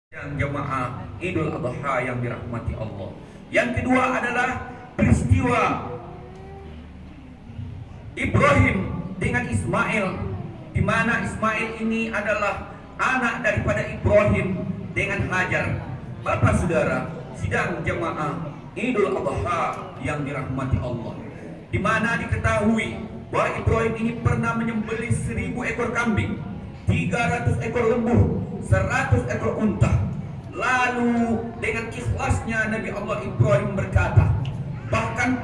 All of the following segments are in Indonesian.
yang jemaah Idul Adha yang dirahmati Allah. Yang kedua adalah peristiwa Ibrahim dengan Ismail, di mana Ismail ini adalah anak daripada Ibrahim dengan Hajar. Bapak Saudara, sidang jemaah Idul Adha yang dirahmati Allah, di mana diketahui bahwa Ibrahim ini pernah menyembelih 1000 ekor kambing, 300 ekor lembu, 100 ekor unta. Lalu dengan ikhlasnya Nabi Allah Ibrahim berkata, bahkan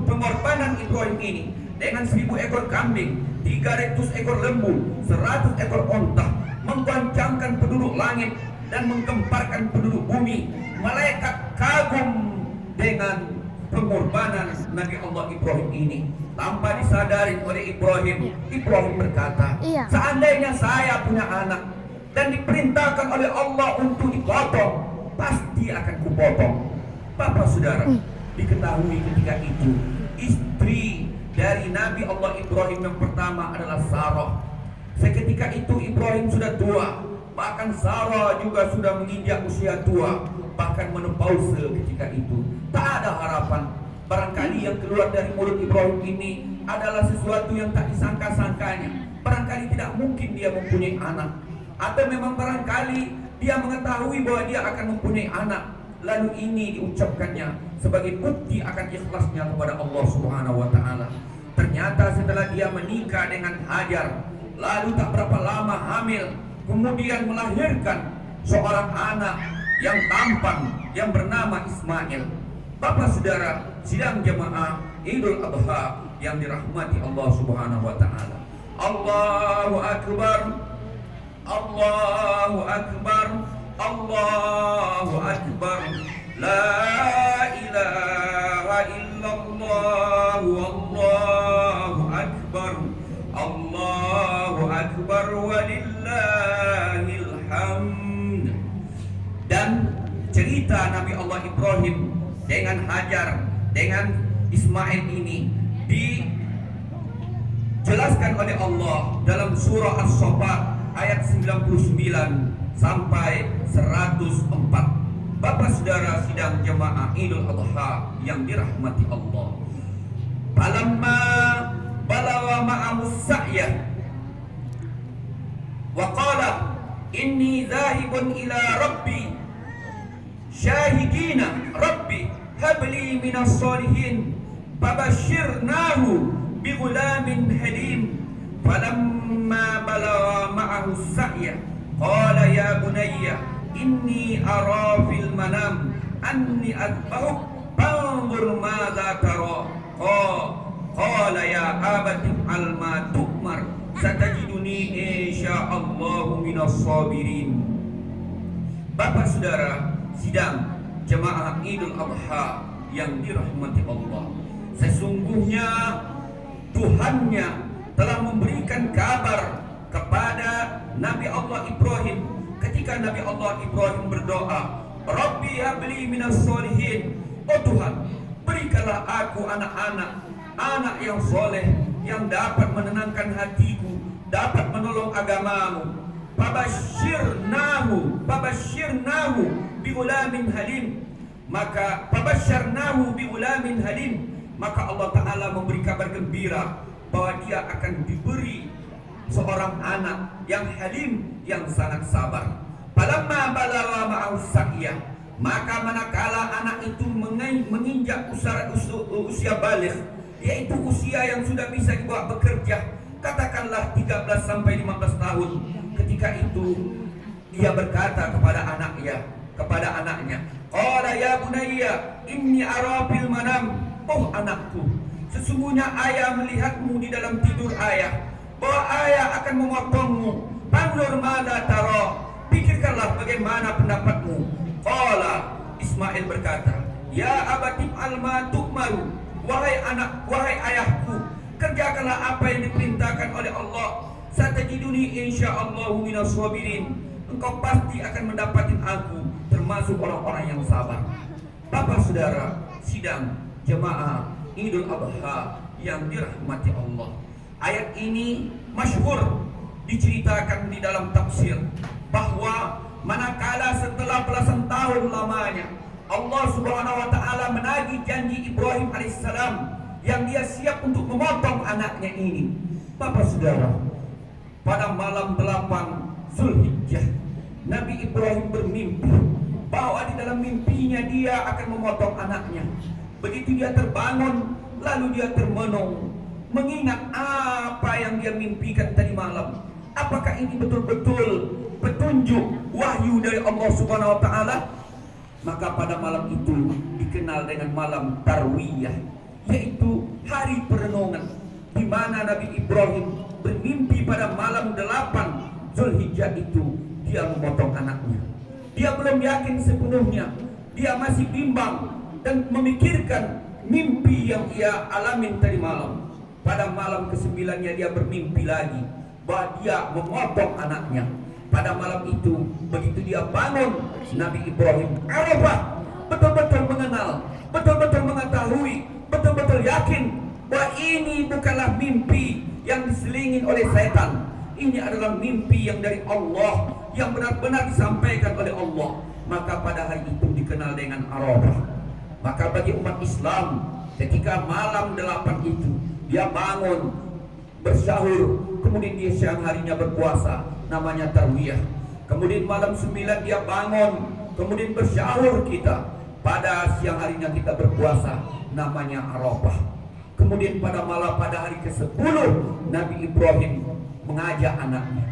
pengorbanan Ibrahim ini dengan 1000 ekor kambing, 300 ekor lembu, 100 ekor unta, menggoncangkan penduduk langit dan menggemparkan penduduk bumi. Malaikat kagum dengan pengorbanan Nabi Allah Ibrahim ini. Tanpa disadari oleh Ibrahim, Ibrahim berkata, seandainya saya punya anak dan diperintahkan oleh Allah untuk dipotong, pasti akan kupotong. Bapak Saudara, diketahui ketika itu istri dari Nabi Allah Ibrahim yang pertama adalah Sarah. Seketika itu Ibrahim sudah tua, bahkan Sarah juga sudah menginjak usia tua, bahkan menopause ketika itu. Tak ada harapan. Barangkali yang keluar dari mulut Ibrahim ini adalah sesuatu yang tak disangka-sangkanya. Barangkali tidak mungkin dia mempunyai anak, atau memang barangkali dia mengetahui bahwa dia akan mempunyai anak, lalu ini diucapkannya sebagai bukti akan ikhlasnya kepada Allah Subhanahu wa taala. Ternyata setelah dia menikah dengan Hajar, lalu tak berapa lama hamil, kemudian melahirkan seorang anak yang tampan yang bernama Ismail. Bapak Saudara, sidang jemaah Idul Adha yang dirahmati Allah Subhanahu wa taala. Allahu akbar. Allahu akbar. Allahu akbar. La ilaha illallah. Allahu akbar. Allahu akbar walillahil hamd. Dan cerita Nabi Allah Ibrahim dengan Hajar, dengan Ismail ini dijelaskan oleh Allah dalam surah As-Saffat ayat 99 sampai 104. Bapak Saudara sidang jemaah Idul Adha yang dirahmati Allah. Falamma balawa ma'ahu sa'ya wa qala inni zahibun ila rabbi syahidina rabbi habli minas solihin fabashirnahu bighulamin halim. Falamma balagha ma'ahu sa'ya qala ya bunayya inni ara fil manam anni adbahuk fanzur madza tara. Qala ya abati al ma tu'mar satajiduni insyaallahu minas sabirin. Bapak Saudara sidang jemaah Idul Adha yang dirahmati Allah, sesungguhnya Tuhannya telah memberikan kabar kepada Nabi Allah Ibrahim ketika Nabi Allah Ibrahim berdoa, Rabbi habli minas solihin, oh Tuhan, berikanlah aku anak yang soleh, yang dapat menenangkan hatiku, dapat menolong agamamu. Fabashirnahu bighulamin halim. Maka fabasyarnahu bighulamin halim, maka Allah Ta'ala memberi kabar gembira bahwa dia akan diberi seorang anak yang halim, yang sangat sabar. Falamma balagha ma'ahu sa'ya, maka manakala anak itu menginjak usia baligh, yaitu usia yang sudah bisa dibawa bekerja, katakanlah 13 sampai 15 tahun. Ketika itu dia berkata kepada anaknya, qala ya bunayya inni ara fil manam, oh anakku, sesungguhnya ayah melihatmu di dalam tidur ayah, bahwa ayah akan memotongmu. Fanzur madza tara, pikirkanlah bagaimana pendapatmu. Qala Ismail berkata, ya abati al ma tu'maru, wahai ayahku, kerjakanlah apa yang diperintahkan oleh Allah. Satajiduni insyaallahu minas sabirin, engkau pasti akan mendapati aku termasuk orang-orang yang sabar. Bapak Saudara sidang jemaah Idul Adha yang dirahmati Allah, ayat ini masyhur diceritakan di dalam tafsir bahwa manakala setelah belasan tahun lamanya Allah Subhanahu wa taala menagih janji Ibrahim alaihissalam yang dia siap untuk memotong anaknya ini. Bapak Saudara, pada malam 8 Zulhijjah Nabi Ibrahim bermimpi bahwa di dalam mimpinya dia akan memotong anaknya. Begitu dia terbangun, lalu dia termenung, mengingat apa yang dia mimpikan tadi malam. Apakah ini betul-betul petunjuk wahyu dari Allah Subhanahu wa taala? Maka pada malam itu dikenal dengan malam Tarwiyah, yaitu hari perenungan, di mana Nabi Ibrahim bermimpi pada malam 8 Zulhijjah itu dia memotong anaknya. Dia belum yakin sepenuhnya, dia masih bimbang dan memikirkan mimpi yang ia alamin tadi malam. Pada malam ke-9-nya dia bermimpi lagi bahwa dia memotong anaknya. Pada malam itu begitu dia bangun, Nabi Ibrahim Arafah betul-betul mengenal, betul-betul mengetahui, betul-betul yakin bahwa ini bukanlah mimpi yang diselingin oleh setan. Ini adalah mimpi yang dari Allah, yang benar-benar disampaikan oleh Allah. Maka pada hari itu dikenal dengan Arafah. Maka bagi umat Islam, ketika malam 8 itu dia bangun, bersahur, kemudian dia siang harinya berpuasa, namanya Tarwiyah. Kemudian malam 9 dia bangun, kemudian bersahur kita. Pada siang harinya kita berpuasa, namanya Arafah. Kemudian pada hari ke-10 Nabi Ibrahim mengajak anaknya.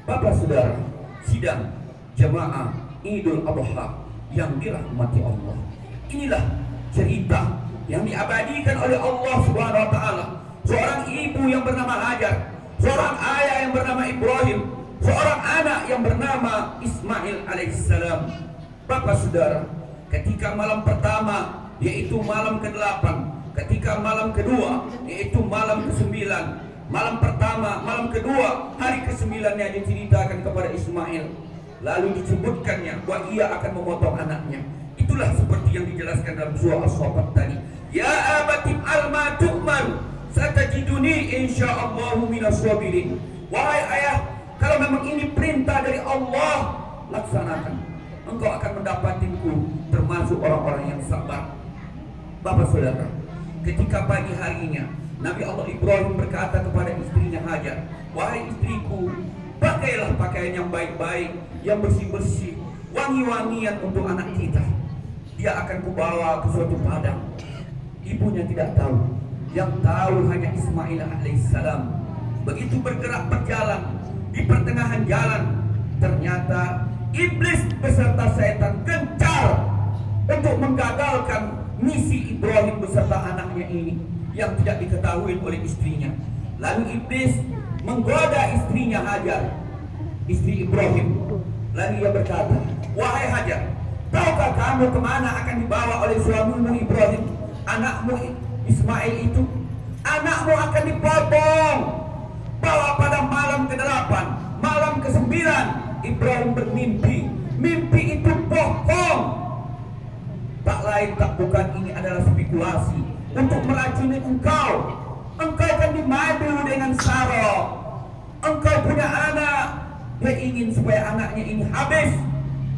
Bapak Saudara, sidang jemaah Idul Adha yang dirahmati Allah, inilah cerita yang diabadikan oleh Allah Subhanahu wa taala. Seorang ibu yang bernama Hajar, seorang ayah yang bernama Ibrahim, seorang anak yang bernama Ismail alaihissalam. Bapak Saudara, ketika malam pertama yaitu malam ke-8, ketika malam kedua yaitu malam ke-9, malam pertama, malam kedua, hari ke-9-nya diceritakan kepada Ismail, lalu disebutkannya bahwa ia akan memotong anaknya. Itulah seperti yang dijelaskan dalam surah As-Saffat tadi. Ya abati al-ma tu'mar satajiduni insyaallahu minas sabirin. Wahai ayah, kalau memang ini perintah dari Allah, laksanakan. Engkau akan mendapatinku termasuk orang-orang yang sabar. Bapak Saudara, ketika pagi harinya Nabi Allah Ibrahim berkata kepada istrinya Hajar, wahai istriku, pakailah pakaian yang baik-baik, yang bersih-bersih, wangi-wangian untuk anak kita. Dia akan kubawa ke suatu padang. Ibunya tidak tahu, yang tahu hanya Ismail alaihissalam. Begitu bergerak berjalan, di pertengahan jalan, ternyata iblis beserta setan gencar untuk menggagalkan misi Ibrahim beserta anaknya ini yang tidak diketahui oleh istrinya. Lalu iblis menggoda istrinya Hajar, istri Ibrahim. Lalu ia berkata, wahai Hajar, tahukah kamu kemana akan dibawa oleh suamimu Ibrahim, anakmu Ismail itu? Anakmu akan dipotong. Bahwa pada malam ke-8, malam ke-9 Ibrahim bermimpi. Mimpi itu bohong. Tak lain tak bukan, ini adalah spekulasi untuk meracuni engkau. Engkau akan dimadu dengan Sarah. Engkau punya anak, dia ingin supaya anaknya ini habis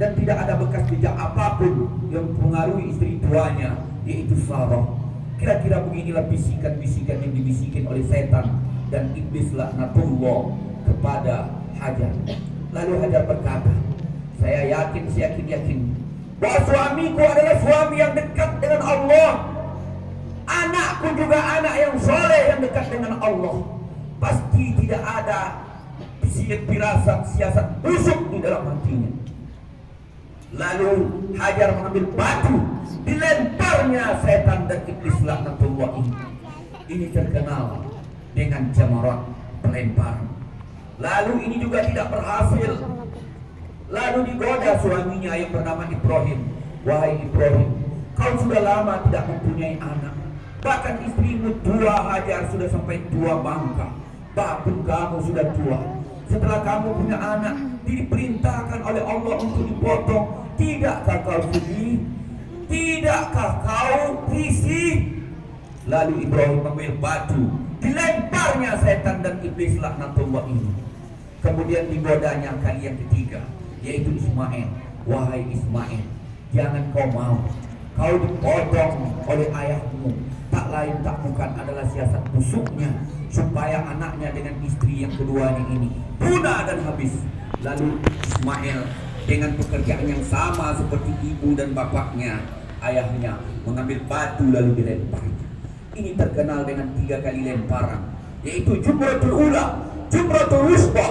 dan tidak ada bekas jejak apapun yang mempengaruhi istri tuanya, yaitu Sarah. Kira-kira beginilah bisikan-bisikan yang dibisikin oleh setan dan iblis laknatullah kepada Hajar. Lalu Hajar berkata, saya yakin bahwa suamiku adalah suami yang dekat dengan Allah. Anakku juga anak yang soleh yang dekat dengan Allah. Pasti tidak ada firasat siasat busuk di dalam hatinya. Lalu Hajar mengambil batu, dilemparnya setan dan iblis laknatullah ini. Ini terkenal dengan jamarat pelempar. Lalu ini juga tidak berhasil. Lalu digoda suaminya yang bernama Ibrahim. Wahai Ibrahim, kau sudah lama tidak mempunyai anak. Bahkan istrimu tua, Hajar sudah sampai tua bangka. Bahkan kamu sudah tua. Setelah kamu punya anak, diperintahkan oleh Allah untuk dipotong. Tidakkah kau sedih? Tidakkah kau risih? Lalu Ibrahim mengambil batu, dilemparnya setan dan iblis laknatullah ini. Kemudian digodanya kali yang ketiga, yaitu Ismail. Wahai Ismail, jangan kau mau kau dipotong oleh ayahmu. Tak lain tak bukan adalah siasat busuknya supaya anaknya dengan istri yang keduanya ini punah dan habis. Lalu Ismail dengan pekerjaan yang sama seperti ibu dan bapaknya, ayahnya, mengambil batu lalu dilempar. Ini terkenal dengan 3 kali lemparan, yaitu Jumratul Ula, Jumratul Wusba,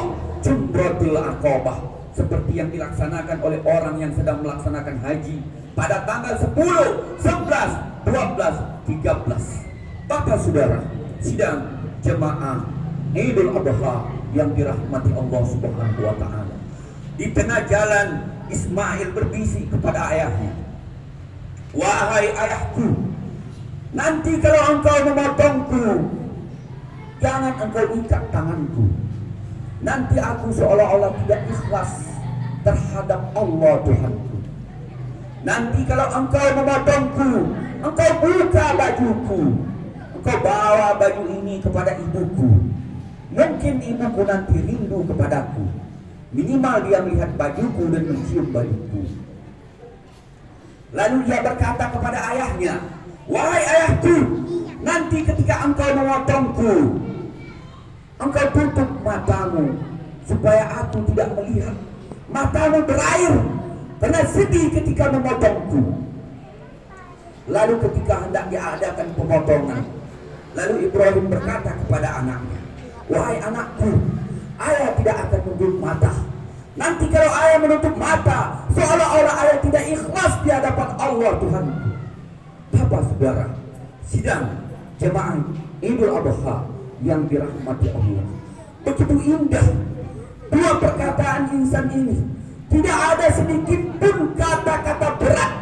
Jumratul Aqabah, seperti yang dilaksanakan oleh orang yang sedang melaksanakan haji pada tanggal 10, 11, 12, 13. Bapak saudara, sidang jemaah Idul Adha yang dirahmati Allah Subhanahu wa taala. Di tengah jalan Ismail berbisik kepada ayahnya, "Wahai ayahku, nanti kalau engkau memotongku, jangan engkau ikat tanganku. Nanti aku seolah-olah tidak ikhlas terhadap Allah Tuhanku. Nanti kalau engkau memotongku, engkau buka bajuku, engkau bawa baju ini kepada ibuku. Mungkin ibuku nanti rindu kepadaku. Minimal dia melihat bajuku dan mencium bajuku." Lalu dia berkata kepada ayahnya, "Wahai ayahku, nanti ketika engkau memotongku, engkau tutup matamu supaya aku tidak melihat. Matamu berair karena sedih ketika memotongku." Lalu ketika hendak diadakan pemotongan, lalu Ibrahim berkata kepada anaknya, "Wahai anakku, ayah tidak akan menutup mata. Nanti kalau ayah menutup mata, seolah-olah ayah tidak ikhlas di hadapan Allah Tuhanku." Bapak saudara, sidang jemaah Idul Adha yang dirahmati Allah, begitu indah dua perkataan insan ini. Tidak ada sedikit pun kata-kata berat,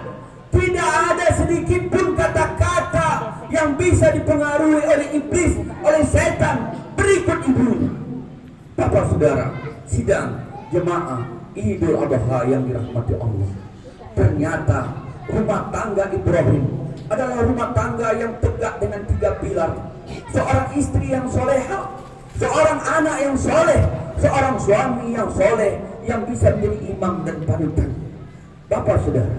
tidak ada sedikit pun kata-kata yang bisa dipengaruhi oleh iblis, oleh setan berikut ibunya. Bapak saudara, sidang jemaah Idul Adha yang dirahmati Allah, ternyata rumah tangga Ibrahim adalah rumah tangga yang tegak dengan 3 pilar. Seorang istri yang soleha, seorang anak yang soleh, seorang suami yang soleh yang bisa menjadi imam dan panutan. Bapak saudara,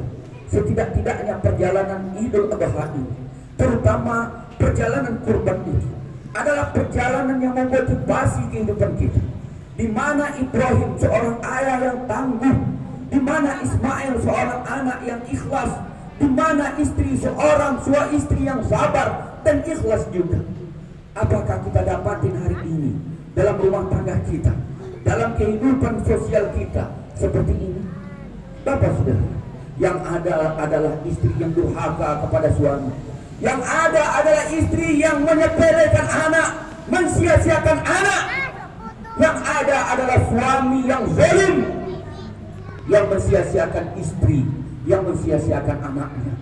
setidak-tidaknya perjalanan Idul Adha ini, terutama perjalanan kurban ini, adalah perjalanan yang memotivasi kehidupan kita. Di mana Ibrahim seorang ayah yang tangguh, di mana Ismail seorang anak yang ikhlas, di mana istri seorang istri yang sabar dan ikhlas juga. Apakah kita dapatin hari ini dalam rumah tangga kita, dalam kehidupan sosial kita seperti ini? Bapak saudara, yang ada adalah istri yang durhaka kepada suami, yang ada adalah istri yang menyepelekan anak, mensia-siakan anak, yang ada adalah suami yang zalim, yang mensia-siakan istri, yang mensia-siakan anaknya.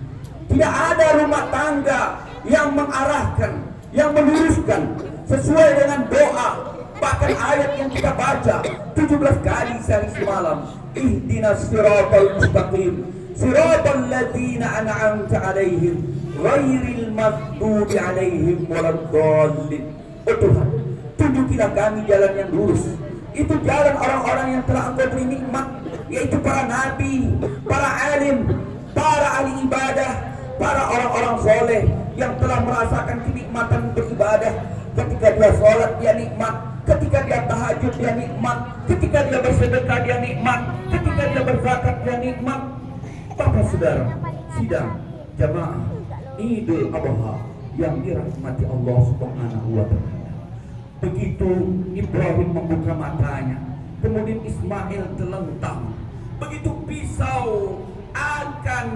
Tidak ada rumah tangga yang mengarahkan, yang meluruskan sesuai dengan doa, bahkan ayat yang kita baca 17 kali sehari semalam. Ihdinas siratal mustaqim, siratal ladzina an'amta 'alaihim, ghairil maghdubi 'alaihim waladdallin. Oh Tuhan, tunjukilah kami jalan yang lurus. Itu jalan orang-orang yang telah Engkau beri nikmat, yaitu para nabi, para alim, para ahli ibadah, para orang-orang soleh yang telah merasakan kenikmatan beribadah. Ketika dia sholat dia nikmat, ketika dia tahajud dia nikmat, ketika dia bersedekah dia nikmat, ketika dia berzakat dia nikmat. Bapak saudara, sidang jamaah Idul Adha yang dirahmati Allah Subhanahu wa taala. Begitu Ibrahim membuka matanya, kemudian Ismail terlentang. Begitu pisau akan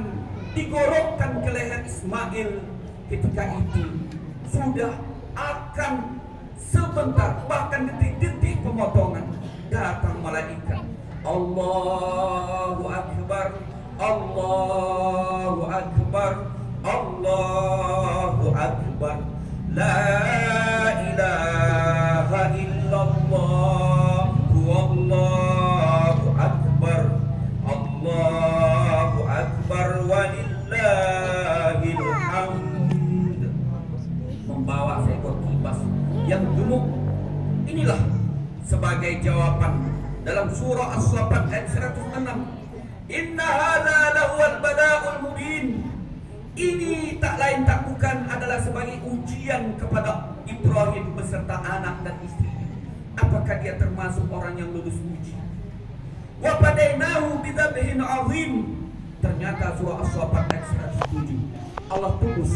digorokkan ke leher Ismail, ketika itu sudah akan sebentar, bahkan detik-detik pemotongan, datang malaikat. Allahu Akbar, Allahu Akbar, Allahu Akbar, la ilaha illallah, wallahu akbar, Allahu akbar, walillahil hamd. Membawa seekor kibas yang gemuk. Inilah sebagai jawaban dalam surah As-Saffat ayat 106. Inna hadza lahuwal bala'ul mubin. Ini tak lain tak bukan adalah sebagai ujian kepada Ibrahim beserta anak dan istri. Apakah dia termasuk orang yang lulus uji? Wa fadainahu bidzabhin 'azim. Ternyata surah As-Saffat ayat 107. Allah tebus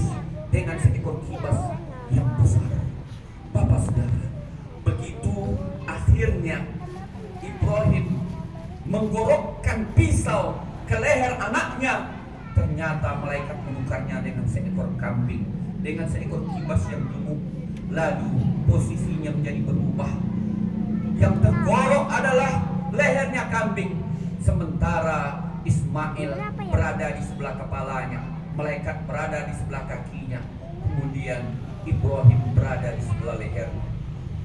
dengan seekor kibas yang besar. Bapak Saudara, begitu akhirnya Ibrahim menggorokkan pisau ke leher anaknya, ternyata malaikat menukarnya dengan seekor kambing, dengan seekor kibas yang gemuk. Lalu posisinya menjadi berubah. Yang tergorok adalah lehernya kambing, sementara Ismail berada di sebelah kepalanya, malaikat berada di sebelah kakinya, kemudian Ibrahim berada di sebelah lehernya.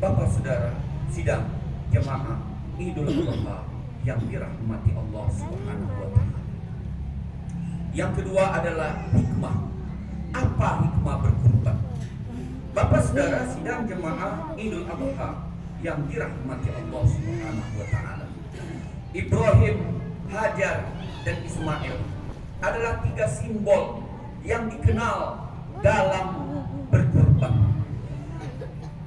Bapak Saudara, sidang jemaah Idul Adha yang dirahmati Allah Subhanahu wa taala. Yang kedua adalah hikmah. Apa hikmah berkurban? Bapak Saudara, sidang jemaah Idul Adha yang dirahmati Allah Subhanahu wa taala. Ibrahim, Hajar, dan Ismail adalah tiga simbol yang dikenal dalam berkurban.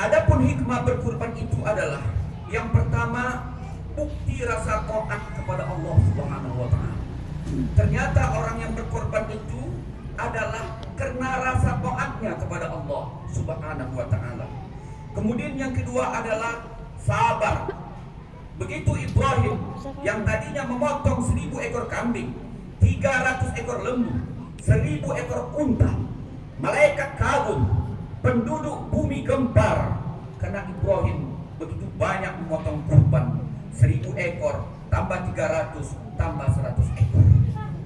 Adapun hikmah berkurban itu adalah yang pertama, bukti rasa taat kepada Allah Subhanahu wa taala. Ternyata orang yang berkorban itu adalah karena rasa taatnya kepada Allah Subhanahu wa taala. Kemudian yang kedua adalah sabar. Begitu Ibrahim yang tadinya memotong 1000 ekor kambing, 300 ekor lembu, 1000 ekor unta, malaikat kagum, penduduk bumi gempar karena Ibrahim begitu banyak memotong kurban. 1000 ekor tambah 300 tambah 100 ekor.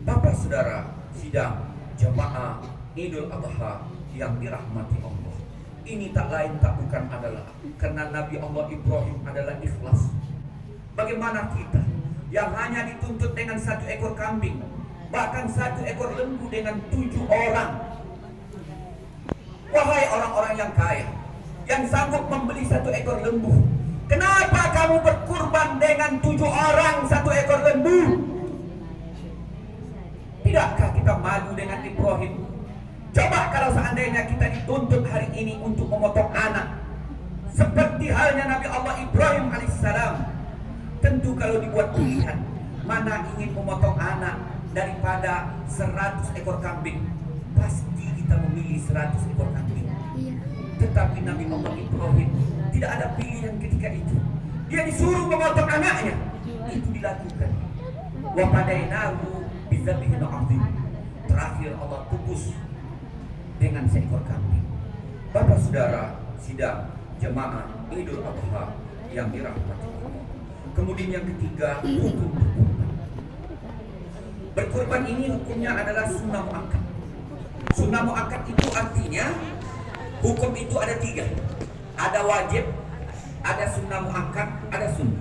Bapak Saudara, sidang jemaah Idul Adha yang dirahmati Allah, ini tak lain tak bukan adalah karena Nabi Allah Ibrahim adalah ikhlas. Bagaimana kita yang hanya dituntut dengan 1 ekor kambing, bahkan 1 ekor lembu dengan 7 orang. Wahai orang-orang yang kaya, yang sanggup membeli 1 ekor lembu, kenapa kamu berkurban dengan 7 orang 1 ekor lembu? Tidakkah kita malu dengan Ibrahim? Coba kalau seandainya kita dituntut hari ini untuk memotong anak, seperti halnya Nabi Allah Ibrahim alaihissalam. Tentu kalau dibuat pilihan, mana ingin memotong anak daripada 100 ekor kambing, pasti kita memilih 100 ekor kambing. Tetapi Nabi Allah Ibrahim tidak ada pilihan ketika itu. Dia disuruh memotong anaknya, itu dilakukan. Wa fadainahu bidzabhin 'azim. Terakhir Allah tebus dengan seekor kambing. Bapak Saudara, sidang jemaah Idul Adha yang dirahmati Allah. Kemudian yang ketiga, hukum berkurban. Berkurban ini hukumnya adalah sunnah muakkad. Sunnah muakkad itu artinya hukum itu ada 3. Ada wajib, ada sunnah muakkad, ada sunnah.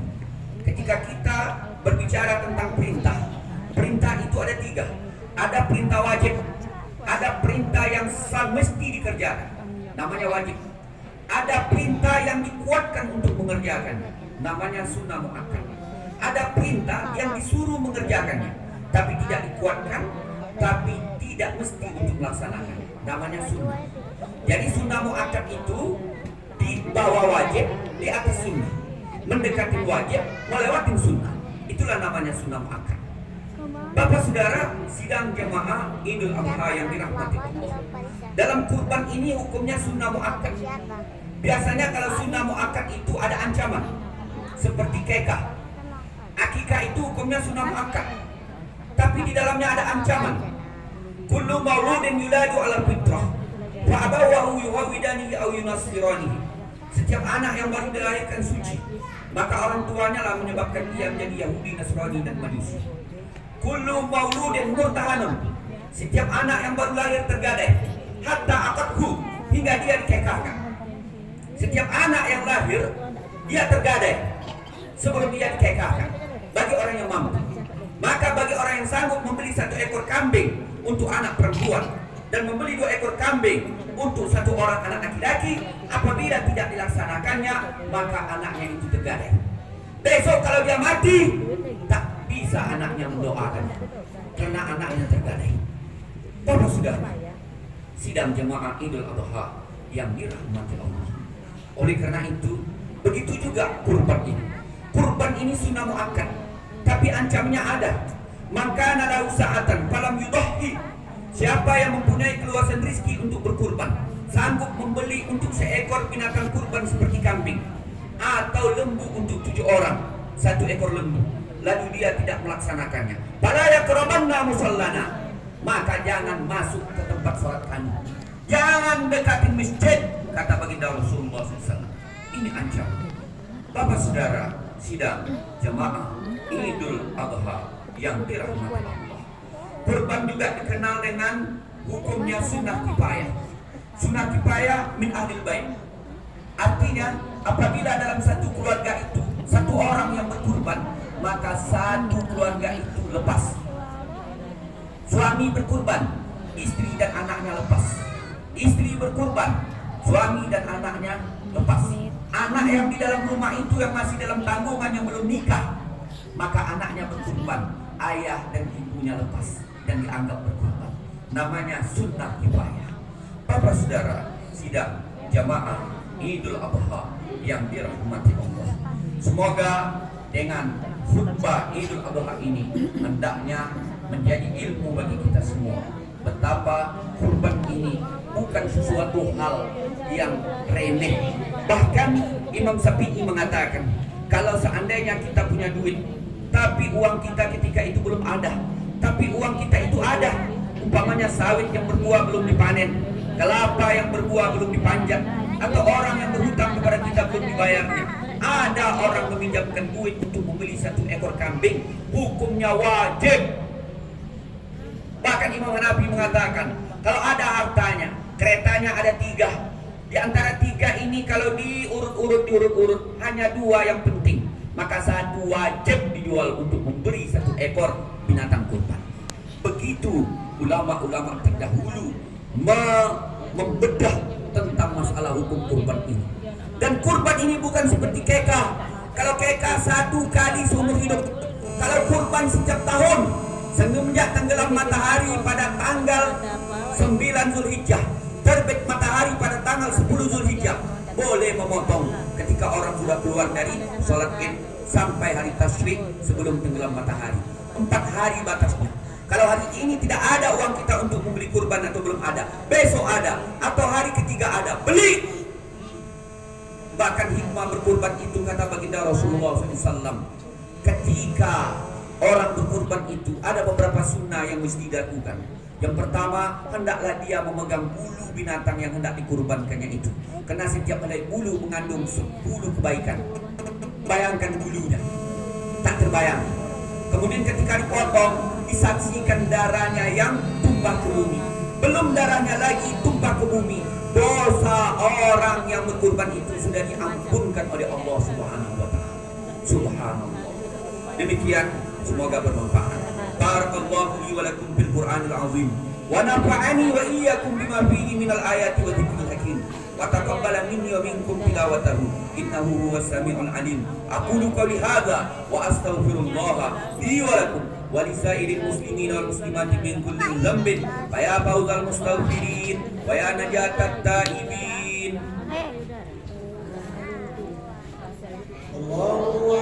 Ketika kita berbicara tentang perintah, perintah itu ada 3. Ada perintah wajib, ada perintah yang mesti dikerjakan, namanya wajib. Ada perintah yang dikuatkan untuk mengerjakan, namanya sunnah muakkad. Ada perintah yang disuruh mengerjakannya, tapi tidak dikuatkan, tapi tidak mesti untuk melaksanakan, namanya sunnah. Jadi sunnah muakkad itu di bawah wajib, di atas sunnah, mendekati wajib, melewati sunnah. Itulah namanya sunnah muakkad. Bapak Saudara, sidang jemaah Idul Adha yang dirahmati Allah, dalam kurban ini hukumnya sunnah muakkad. Biasanya kalau sunnah muakkad itu ada ancaman, seperti kekah. Akikah itu hukumnya sunnah muakkad, tapi di dalamnya ada ancaman. Kullu mauludin yuladu ala fitrah fa abawahu yuhawidanihi aw yunasiranihi. Setiap anak yang baru dilahirkan suci, maka orang tuanya lah menyebabkan dia menjadi Yahudi, Nasrani, dan Majusi. Kullu mauludin murtahanun. Setiap anak yang baru lahir tergadai, hatta akadhu, hingga dia dikekahkan. Setiap anak yang lahir dia tergadai sebelum dia dikekahkan, bagi orang yang mampu. Maka bagi orang yang sanggup membeli 1 ekor kambing untuk anak perempuan dan membeli 2 ekor kambing untuk 1 orang anak laki-laki, apabila tidak dilaksanakannya maka anaknya itu tergadai. Besok kalau dia mati, tak bisa anaknya mendoakan karena anaknya tergadai. Bapak sudah sidang jemaah Idul Adha yang dirahmati Allah. Oleh karena itu, begitu juga kurban ini. Kurban ini sunnah muakkad, tapi ancamnya ada. Maka nada usaatan falam yudhi. Siapa yang mempunyai keluasan rezeki untuk berkurban, sanggup membeli untuk seekor binatang kurban seperti kambing atau lembu untuk 7 orang, 1 ekor lembu, lalu dia tidak melaksanakannya, fala yaqrabanna musallana, maka jangan masuk ke tempat sholat kami, jangan dekatin masjid, kata baginda Rasulullah SAW. Ini ancaman. Bapak saudara, sidang jemaah Idul Adha yang dirahmati Allah. Kurban juga dikenal dengan hukumnya sunnah kifayah. Sunnah kifayah min ahlil bait. Artinya apabila dalam satu keluarga itu 1 orang yang berkurban, maka 1 keluarga itu lepas. Suami berkurban, istri dan anaknya lepas. Istri berkurban, suami dan anaknya lepas. Anak yang di dalam rumah itu yang masih dalam tanggungan yang belum nikah, maka anaknya berkurban, ayah dan ibunya lepas dan dianggap berkurban. Namanya sunnah kifayah. Bapak saudara, sidang jamaah Idul Adha yang dirahmati Allah. Semoga dengan khutbah Idul Adha ini hendaknya menjadi ilmu bagi kita semua betapa kurban ini bukan sesuatu hal yang remeh. Bahkan Imam Syafi'i mengatakan, kalau seandainya kita punya duit, tapi uang kita ketika itu belum ada, tapi uang kita itu ada, umpamanya sawit yang berbuah belum dipanen, kelapa yang berbuah belum dipanjat, atau orang yang berhutang kepada kita belum dibayarnya, ada orang meminjamkan duit untuk membeli 1 ekor kambing, hukumnya wajib. Bahkan Imam Hanafi mengatakan, kalau ada hartanya, keretanya ada 3, di antara 3 ini kalau diurut-urut hanya 2 yang penting, maka 1 wajib dijual untuk memberi 1 ekor binatang kurban. Begitu ulama-ulama terdahulu membedah tentang masalah hukum kurban ini. Dan kurban ini bukan seperti kekah. Kalau kekah 1 kali seumur hidup, kalau kurban setiap tahun semenjak tenggelam matahari pada tanggal 9 Zulhijjah, terbit matahari pada tanggal 10 Zulhijjah, boleh memotong ketika orang sudah keluar dari sholat Id sampai hari tasyrik sebelum tenggelam matahari. 4 hari batasnya. Kalau hari ini tidak ada uang kita untuk membeli kurban atau belum ada, besok ada, atau hari ketiga ada, beli. Bahkan hikmah berkurban itu kata baginda Rasulullah SAW, ketika orang berkurban itu ada beberapa sunnah yang mesti dilakukan. Yang pertama, hendaklah dia memegang bulu binatang yang hendak dikurbankannya itu, karena setiap helai bulu mengandung 10 kebaikan. Bayangkan bulunya, tak terbayang. Kemudian ketika dipotong, disaksikan darahnya yang tumpah ke bumi. Belum darahnya lagi tumpah ke bumi, dosa orang yang berkurban itu sudah diampunkan oleh Allah Subhanahu wa Ta'ala. Subhanallah. Demikian, semoga bermanfaat. Barakallahu li wa lakum fil Qur'anil azim wa nafa'ani wa iyyakum bima fihi minal ayati wa dzikril hakim wa taqabbala minni wa minkum tilawatahu innahu huwas samiul alim. Aqulu qawli hadza wa astaghfirullah li wa lakum wa lisairil muslimin wal muslimati min kulli dhanbin fa ya fawzal mustaghfirin wa ya najatat taibin. Allahu